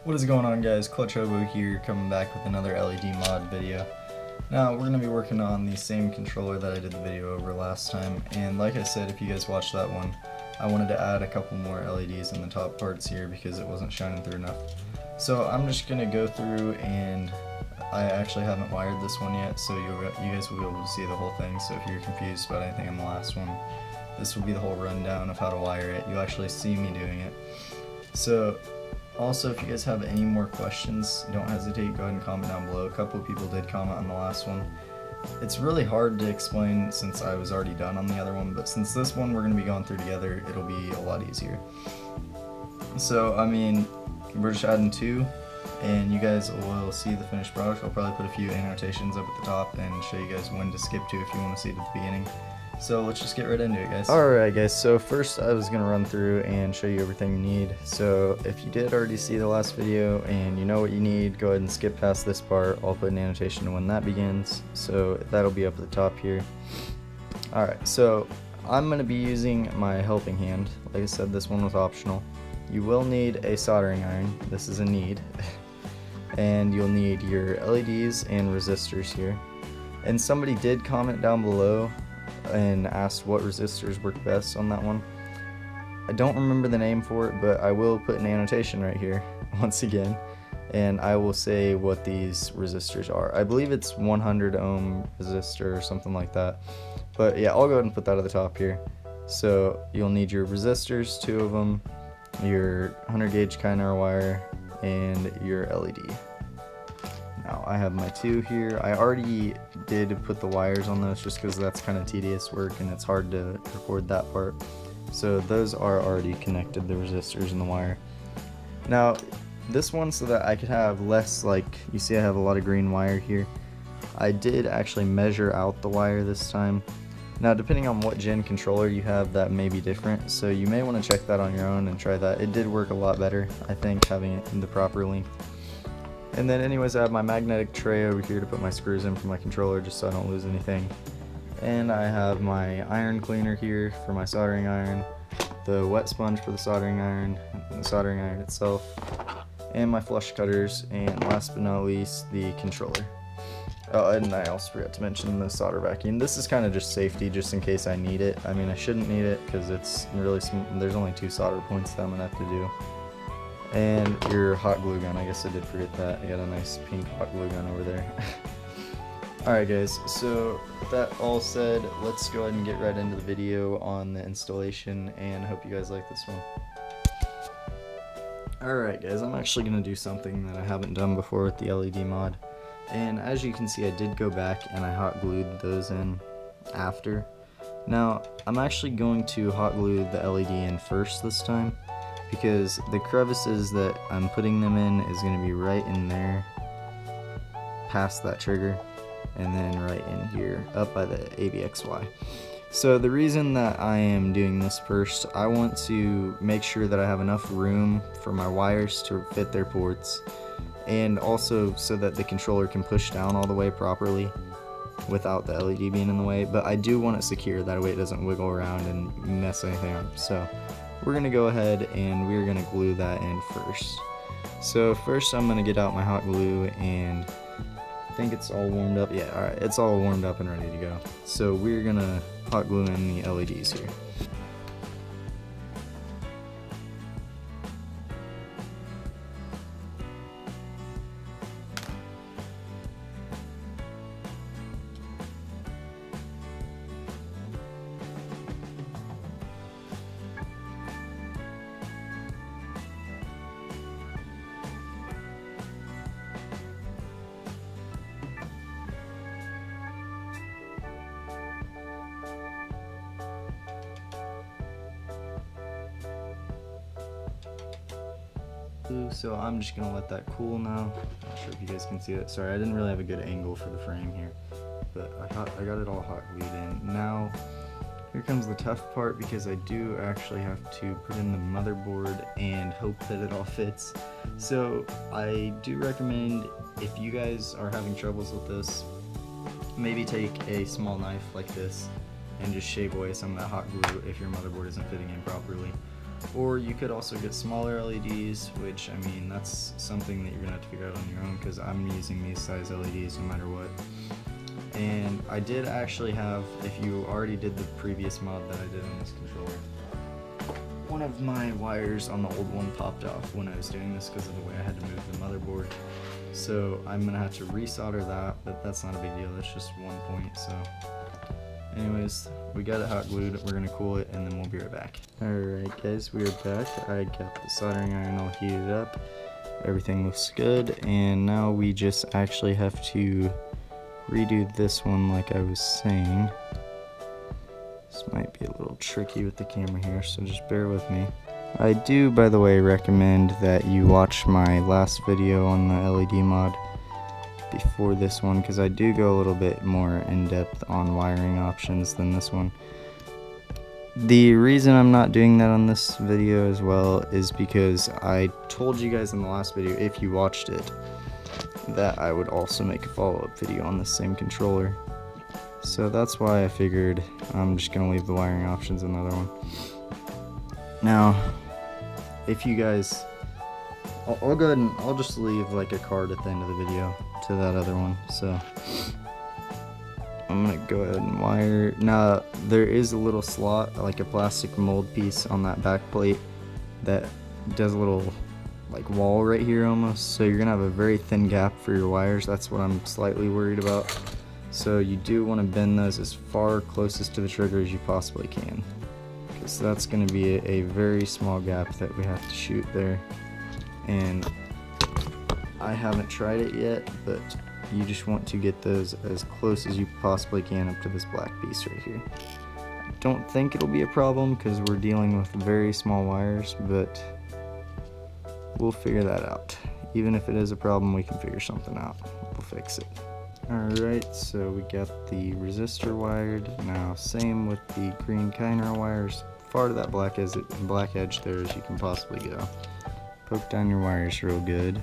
What is going on, guys? Clutch Hobo here, coming back with another LED mod video. Now we're going to be working on the same controller that I did the video over last time, and like I said, if you guys watched that one, I wanted to add a couple more LEDs in the top parts here because it wasn't shining through enough. So I'm just going to go through, and I actually haven't wired this one yet, so you guys will be able to see the whole thing. So if you're confused about anything in the last one, this will be the whole rundown of how to wire it. You'll actually see me doing it. So also, if you guys have any more questions, don't hesitate, go ahead and comment down below. A couple of people did comment on the last one. It's really hard to explain since I was already done on the other one, but since this one we're going to be going through together, it'll be a lot easier. So, I mean, we're just adding two, and you guys will see the finished product. I'll probably put a few annotations up at the top and show you guys when to skip to if you want to see it at the beginning. So let's just get right into it, guys. Alright guys, so first I was going to run through and show you everything you need. So if you did already see the last video and you know what you need, go ahead and skip past this part. I'll put an annotation when that begins, so that'll be up at the top here. Alright, so I'm going to be using my helping hand. Like I said, this one was optional. You will need a soldering iron. This is a need. And you'll need your LEDs and resistors here. And somebody did comment down below and asked what resistors work best on that one. I don't remember the name for it, but I will put an annotation right here once again, and I will say what these resistors are. I believe it's 100 ohm resistor or something like that, but yeah, I'll go ahead and put that at the top here. So you'll need your resistors, 2 of them, your 100 gauge chinar wire, and your LED. Now I have my 2 here. I already did put the wires on those just because that's kind of tedious work and it's hard to record that part. So those are already connected, the resistors and the wire. Now this one, so that I could have less, like you see I have a lot of green wire here, I did actually measure out the wire this time. Now depending on what gen controller you have, that may be different, so you may want to check that on your own and try that. It did work a lot better, I think, having it in the proper length. And then anyways, I have my magnetic tray over here to put my screws in for my controller just so I don't lose anything. And I have my iron cleaner here for my soldering iron, the wet sponge for the soldering iron, and the soldering iron itself, and my flush cutters, and last but not least, the controller. Oh, and I also forgot to mention the solder vacuum. This is kind of just safety, just in case I need it. I mean, I shouldn't need it because it's really there's only 2 solder points that I'm going to have to do. And your hot glue gun, I guess I did forget that. I got a nice pink hot glue gun over there. Alright guys, so with that all said, let's go ahead and get right into the video on the installation, and I hope you guys like this one. Alright guys, I'm actually going to do something that I haven't done before with the LED mod. And as you can see, I did go back and I hot glued those in after. Now, I'm actually going to hot glue the LED in first this time, because the crevices that I'm putting them in is going to be right in there, past that trigger, and then right in here, up by the ABXY. So the reason that I am doing this first, I want to make sure that I have enough room for my wires to fit their ports, and also so that the controller can push down all the way properly without the LED being in the way. But I do want it secure, that way it doesn't wiggle around and mess anything up. So we're going to go ahead and we're going to glue that in first. So first I'm going to get out my hot glue, and I think it's all warmed up. Yeah, alright, it's all warmed up and ready to go. So we're going to hot glue in the LEDs here. So I'm just gonna let that cool now. Not sure if you guys can see that. Sorry, I didn't really have a good angle for the frame here, but I got it all hot glued in. Now here comes the tough part, because I do actually have to put in the motherboard and hope that it all fits. So I do recommend, if you guys are having troubles with this, maybe take a small knife like this and just shave away some of that hot glue if your motherboard isn't fitting in properly. Or you could also get smaller LEDs, which, I mean, that's something that you're gonna have to figure out on your own, because I'm using these size LEDs no matter what. And I did actually have, if you already did the previous mod that I did on this controller, one of my wires on the old one popped off when I was doing this because of the way I had to move the motherboard. So I'm gonna have to resolder that, but that's not a big deal, that's just 1 point. So anyways, we got it hot glued, we're gonna cool it, and then we'll be right back. Alright guys, we are back. I got the soldering iron all heated up, everything looks good, and now we just actually have to redo this one like I was saying. This might be a little tricky with the camera here, so just bear with me. I do, by the way, recommend that you watch my last video on the LED mod before this one, because I do go a little bit more in depth on wiring options than this one. The reason I'm not doing that on this video as well is because I told you guys in the last video, if you watched it, that I would also make a follow-up video on the same controller. So that's why I figured I'm just gonna leave the wiring options in the other one. Now, if you guys, I'll go ahead and I'll just leave like a card at the end of the video to that other one. So I'm gonna go ahead and wire. Now there is a little slot, like a plastic mold piece on that back plate that does a little like wall right here almost. So you're gonna have a very thin gap for your wires. That's what I'm slightly worried about. So you do want to bend those as far closest to the trigger as you possibly can, because that's going to be a very small gap that we have to shoot there. And I haven't tried it yet, but you just want to get those as close as you possibly can up to this black piece right here. I don't think it'll be a problem because we're dealing with very small wires, but we'll figure that out. Even if it is a problem, we can figure something out. We'll fix it. Alright, so we got the resistor wired. Now same with the green chiral wires, far to that black edge there as you can possibly go. Poke down your wires real good.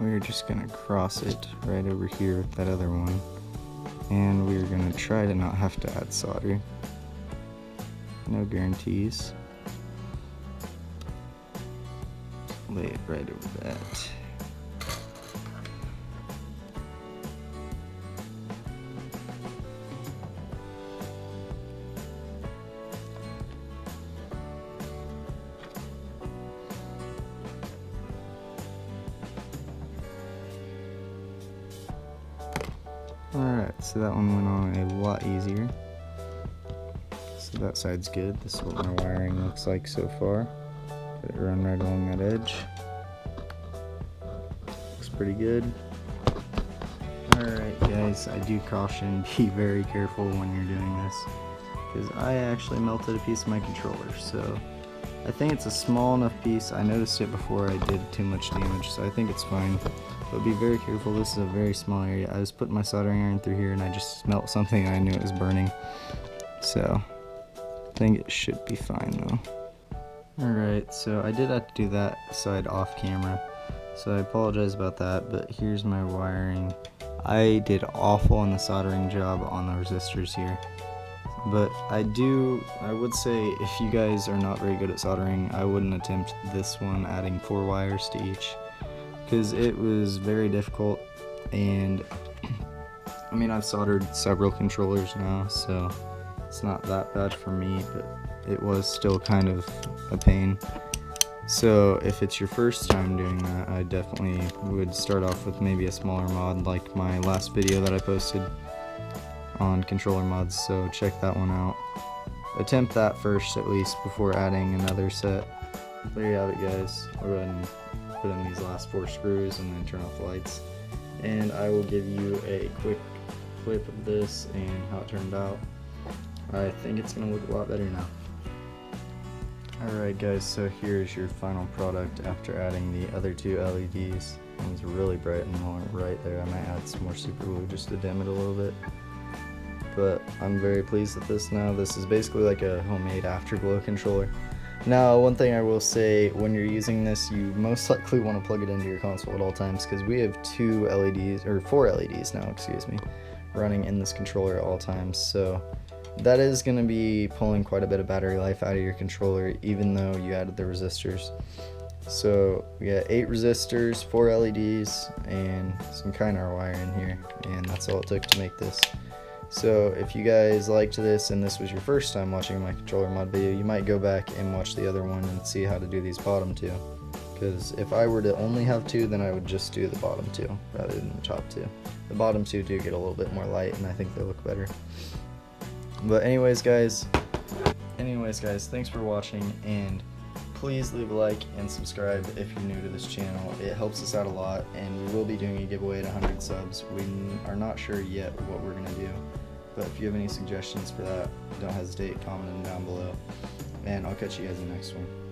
We're just gonna cross it right over here with that other one, and we're gonna try to not have to add solder. No guarantees. Lay it right over that. Alright, so that one went on a lot easier. So that side's good. This is what my wiring looks like so far. Let it run right along that edge. Looks pretty good. Alright guys, I do caution, be very careful when you're doing this, because I actually melted a piece of my controller. So I think it's a small enough piece. I noticed it before I did too much damage, so I think it's fine. But be very careful, this is a very small area. I was putting my soldering iron through here and I just smelt something and I knew it was burning. So I think it should be fine though. Alright, so I did have to do that side off camera, so I apologize about that, but here's my wiring. I did awful on the soldering job on the resistors here. But I would say if you guys are not very good at soldering, I wouldn't attempt this one adding 4 wires to each, because it was very difficult. And I mean, I've soldered several controllers now, so it's not that bad for me, but it was still kind of a pain. So if it's your first time doing that, I definitely would start off with maybe a smaller mod like my last video that I posted on controller mods, so check that one out. Attempt that first at least before adding another set. There you have it guys. I'll go ahead and put in these last 4 screws and then turn off the lights. And I will give you a quick clip of this and how it turned out. I think it's going to look a lot better now. Alright guys, so here's your final product after adding the other 2 LEDs. One's really bright and one right there. I might add some more super glue just to dim it a little bit. But I'm very pleased with this now. This is basically like a homemade afterglow controller. Now, one thing I will say, when you're using this, you most likely want to plug it into your console at all times, because we have 2 LEDs, or 4 LEDs now, excuse me, running in this controller at all times. So that is going to be pulling quite a bit of battery life out of your controller, even though you added the resistors. So we got 8 resistors, 4 LEDs, and some Kynar wire in here, and that's all it took to make this. So if you guys liked this and this was your first time watching my controller mod video, you might go back and watch the other one and see how to do these bottom 2. Because if I were to only have 2, then I would just do the bottom 2 rather than the top 2. The bottom 2 do get a little bit more light, and I think they look better. But anyways guys, thanks for watching, and please leave a like and subscribe if you're new to this channel. It helps us out a lot, and we will be doing a giveaway at 100 subs. We are not sure yet what we're going to do, but if you have any suggestions for that, don't hesitate commenting down below, and I'll catch you guys in the next one.